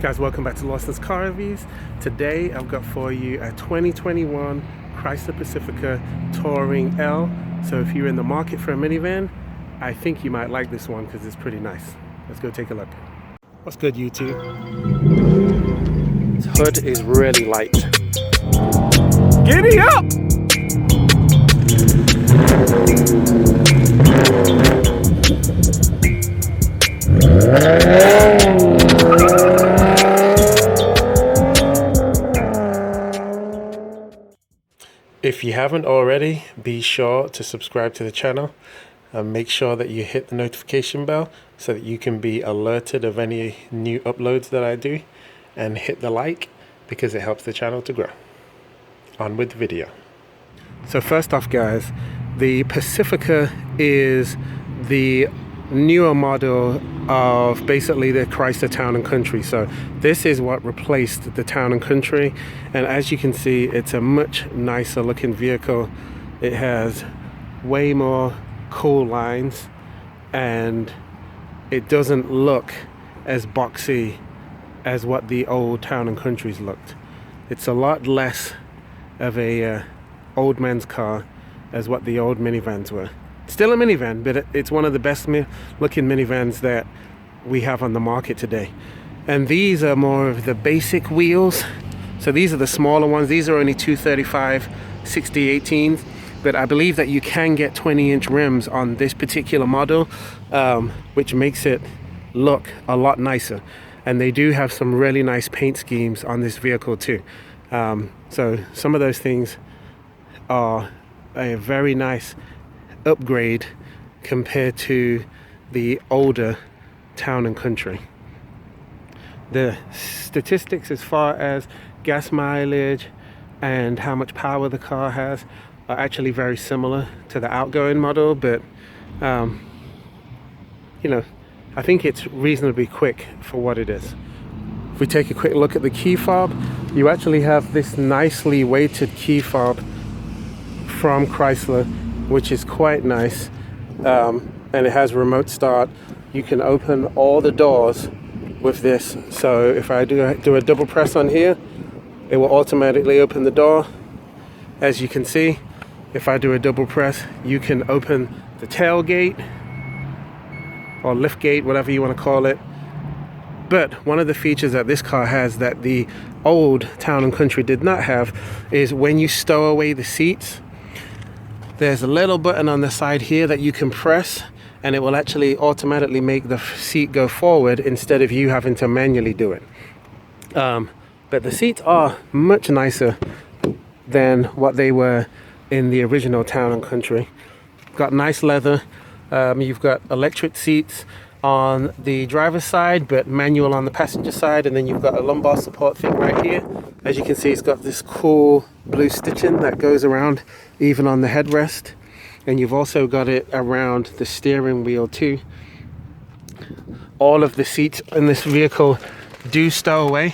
Guys, welcome back to Lawson's Car Reviews. Today I've got for you a 2021 Chrysler Pacifica Touring L. So if you're in the market for a minivan, I think you might like this one because it's pretty nice. Let's go take a look. What's good, YouTube? This hood is really light. Giddy up! If you haven't already, be sure to subscribe to the channel and make sure that you hit the notification bell so that you can be alerted of any new uploads that I do, and hit the like because it helps the channel to grow. On with the video. So first off, guys, the Pacifica is the newer model of basically the Chrysler Town & Country. So this is what replaced the Town & Country, and as you can see, it's a much nicer looking vehicle. It has way more cool lines and it doesn't look as boxy as what the old Town & Countries looked. It's a lot less of a old man's car as what the old minivans were. Still a minivan, but it's one of the best looking minivans that we have on the market today. And these are more of the basic wheels. So these are the smaller ones. These are only 235 60/18s, but I believe that you can get 20-inch rims on this particular model, which makes it look a lot nicer. And they do have some really nice paint schemes on this vehicle too. So some of those things are a very nice upgrade compared to the older Town & Country. The statistics as far as gas mileage and how much power the car has are actually very similar to the outgoing model, but you know, I think it's reasonably quick for what it is. If we take a quick look at the key fob, you actually have this nicely weighted key fob from Chrysler, which is quite nice, and it has remote start. You can open all the doors with this. So if I do a double press on here, it will automatically open the door. As you can see, if I do a double press, you can open the tailgate or lift gate, whatever you want to call it. But one of the features that this car has that the old Town & Country did not have is when you stow away the seats, there's a little button on the side here that you can press, and it will actually automatically make the seat go forward instead of you having to manually do it. But the seats are much nicer than what they were in the original Town & Country. Got nice leather. You've got electric seats on the driver's side, but manual on the passenger side, and then you've got a lumbar support thing right here. As you can see, it's got this cool blue stitching that goes around even on the headrest, and you've also got it around the steering wheel too. All of the seats in this vehicle do stow away,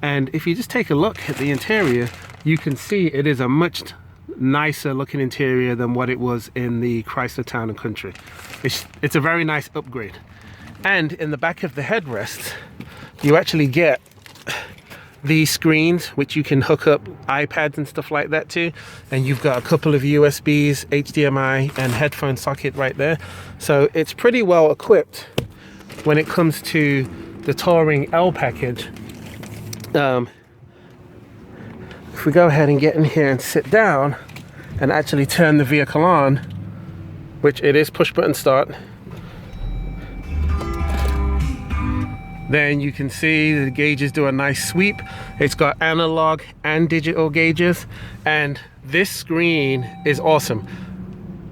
and if you just take a look at the interior, you can see it is a much nicer looking interior than what it was in the Chrysler Town & Country. It's a very nice upgrade. And in the back of the headrest, you actually get these screens which you can hook up iPads and stuff like that to, and you've got a couple of USBs, HDMI and headphone socket right there. So it's pretty well equipped when it comes to the Touring L package. If we go ahead and get in here and sit down and actually turn the vehicle on, which it is push button start, then you can see the gauges do a nice sweep. It's got analog and digital gauges, and this screen is awesome.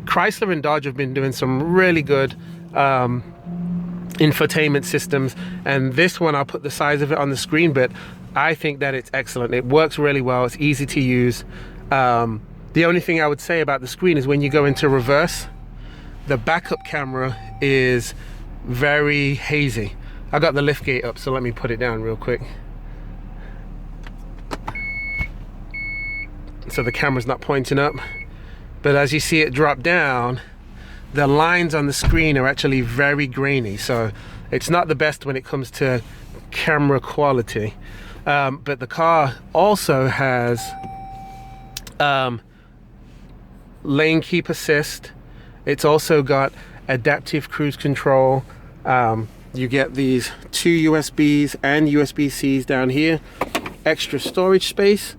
Chrysler and Dodge have been doing some really good infotainment systems, and this one, I'll put the size of it on the screen, but I think that it's excellent. It works really well. It's easy to use. The only thing I would say about the screen is when you go into reverse, the backup camera is very hazy. I got the lift gate up, so let me put it down real quick. So the camera's not pointing up, but as you see it drop down, the lines on the screen are actually very grainy. So it's not the best when it comes to camera quality. But the car also has lane keep assist. It's also got adaptive cruise control. You get these 2 USBs and USB-Cs down here, extra storage space,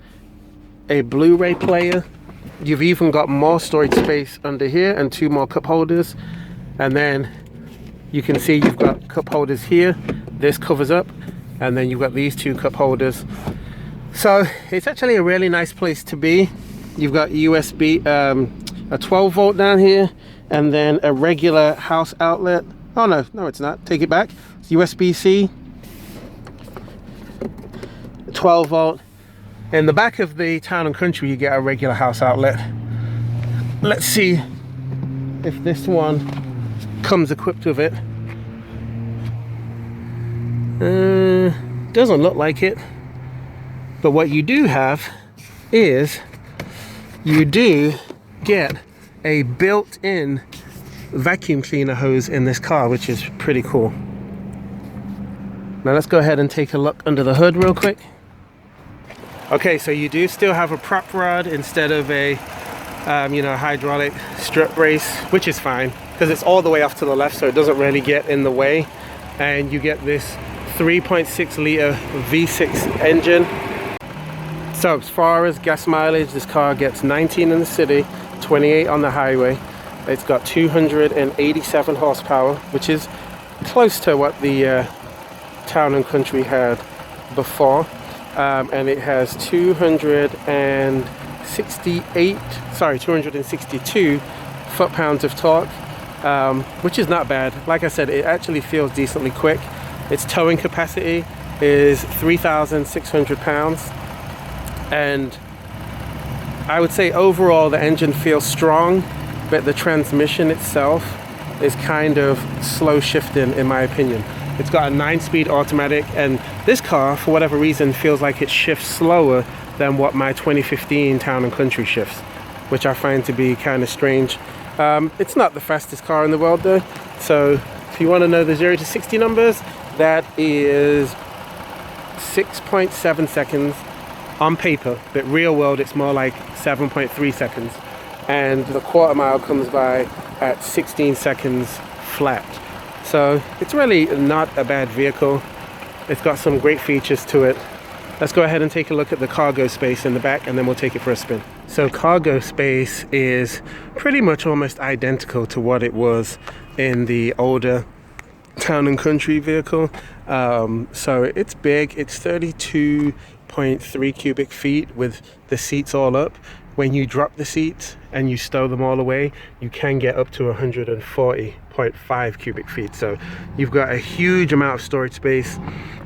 a Blu-ray player. You've even got more storage space under here and 2 more cup holders. And then you can see you've got cup holders here. This covers up, and then you've got these 2 cup holders. So it's actually a really nice place to be. You've got USB, a 12 volt down here, and then a regular house outlet. Oh no, it's not. Take it back. It's USB-C, 12 volt. In the back of the Town & Country, you get a regular house outlet. Let's see if this one comes equipped with it. Doesn't look like it. But what you do have is you do get a built-in vacuum cleaner hose in this car, which is pretty cool. Now let's go ahead and take a look under the hood real quick. Okay, so you do still have a prop rod instead of a hydraulic strut brace, which is fine because it's all the way off to the left, so it doesn't really get in the way. And you get this 3.6 liter V6 engine. So as far as gas mileage, this car gets 19 in the city, 28 on the highway. It's got 287 horsepower, which is close to what the Town & Country had before. And it has 262 foot-pounds of torque, which is not bad. Like I said, it actually feels decently quick. Its towing capacity is 3,600 pounds. And I would say overall the engine feels strong, but the transmission itself is kind of slow shifting in my opinion. It's got a 9-speed automatic, and this car, for whatever reason, feels like it shifts slower than what my 2015 Town & Country shifts, which I find to be kind of strange. It's not the fastest car in the world though, so if you want to know the 0 to 60 numbers, that is 6.7 seconds on paper, but real world it's more like 7.3 seconds. And the quarter mile comes by at 16 seconds flat. So it's really not a bad vehicle. It's got some great features to it. Let's go ahead and take a look at the cargo space in the back, and then we'll take it for a spin. So cargo space is pretty much almost identical to what it was in the older Town & Country vehicle. So it's big. It's 32.3 cubic feet with the seats all up. When you drop the seats and you stow them all away, you can get up to 140.5 cubic feet. So you've got a huge amount of storage space.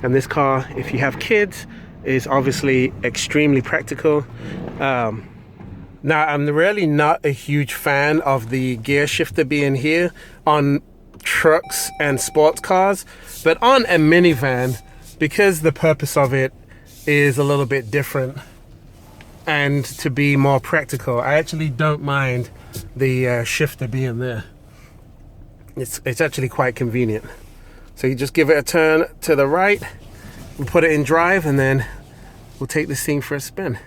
And this car, if you have kids, is obviously extremely practical. Now, I'm really not a huge fan of the gear shifter being here on trucks and sports cars, but on a minivan, because the purpose of it is a little bit different and to be more practical, I actually don't mind the shifter being there. It's actually quite convenient. So you just give it a turn to the right, we'll put it in drive, and then we'll take this thing for a spin.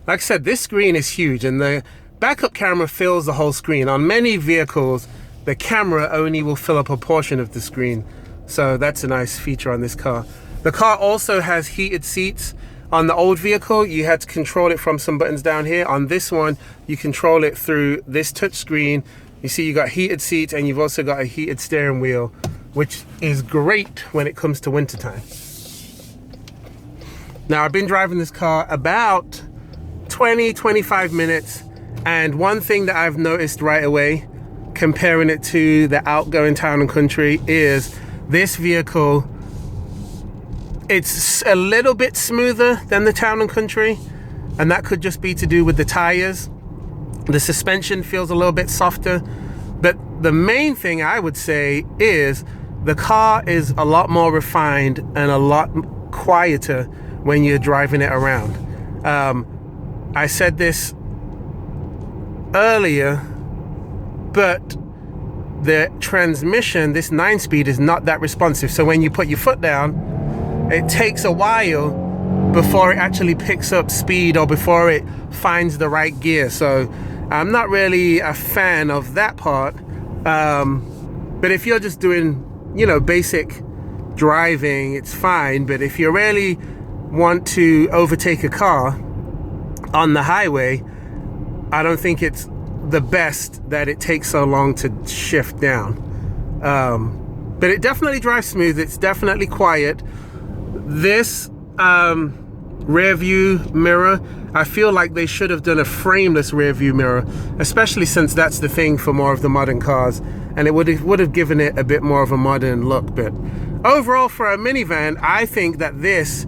Like I said, this screen is huge, and the backup camera fills the whole screen. On many vehicles, the camera only will fill up a portion of the screen. So that's a nice feature on this car. The car also has heated seats. On the old vehicle, you had to control it from some buttons down here. On this one, you control it through this touch screen. You see you got heated seats, and you've also got a heated steering wheel, which is great when it comes to wintertime. Now, I've been driving this car about 20-25 minutes, and one thing that I've noticed right away, comparing it to the outgoing Town & Country, is this vehicle, it's a little bit smoother than the Town & Country, and that could just be to do with the tires. The suspension feels a little bit softer, but the main thing I would say is the car is a lot more refined and a lot quieter when you're driving it around. I said this earlier, but the transmission, this 9-speed, is not that responsive. So when you put your foot down, it takes a while before it actually picks up speed or before it finds the right gear. So I'm not really a fan of that part. But if you're just doing, you know, basic driving, it's fine. But if you really want to overtake a car on the highway, I don't think it's the best that it takes so long to shift down. But it definitely drives smooth. It's definitely quiet. This rear view mirror, I feel like they should have done a frameless rear view mirror, especially since that's the thing for more of the modern cars, and it would have given it a bit more of a modern look. But overall, for a minivan, I think that this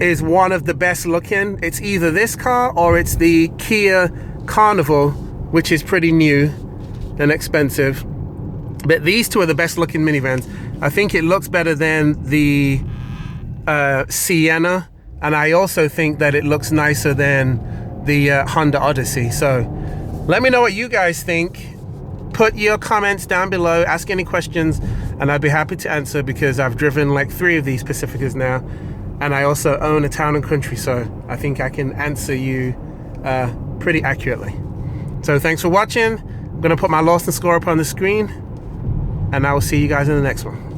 is one of the best looking. It's either this car or it's the Kia Carnival, which is pretty new and expensive. But these two are the best looking minivans. I think it looks better than the Sienna, and I also think that it looks nicer than the Honda Odyssey. So let me know what you guys think. Put your comments down below, ask any questions, and I'd be happy to answer, because I've driven like 3 of these Pacificas now, and I also own a Town and Country, so I think I can answer you pretty accurately. So thanks for watching. I'm gonna put my Lawson score up on the screen, and I will see you guys in the next one.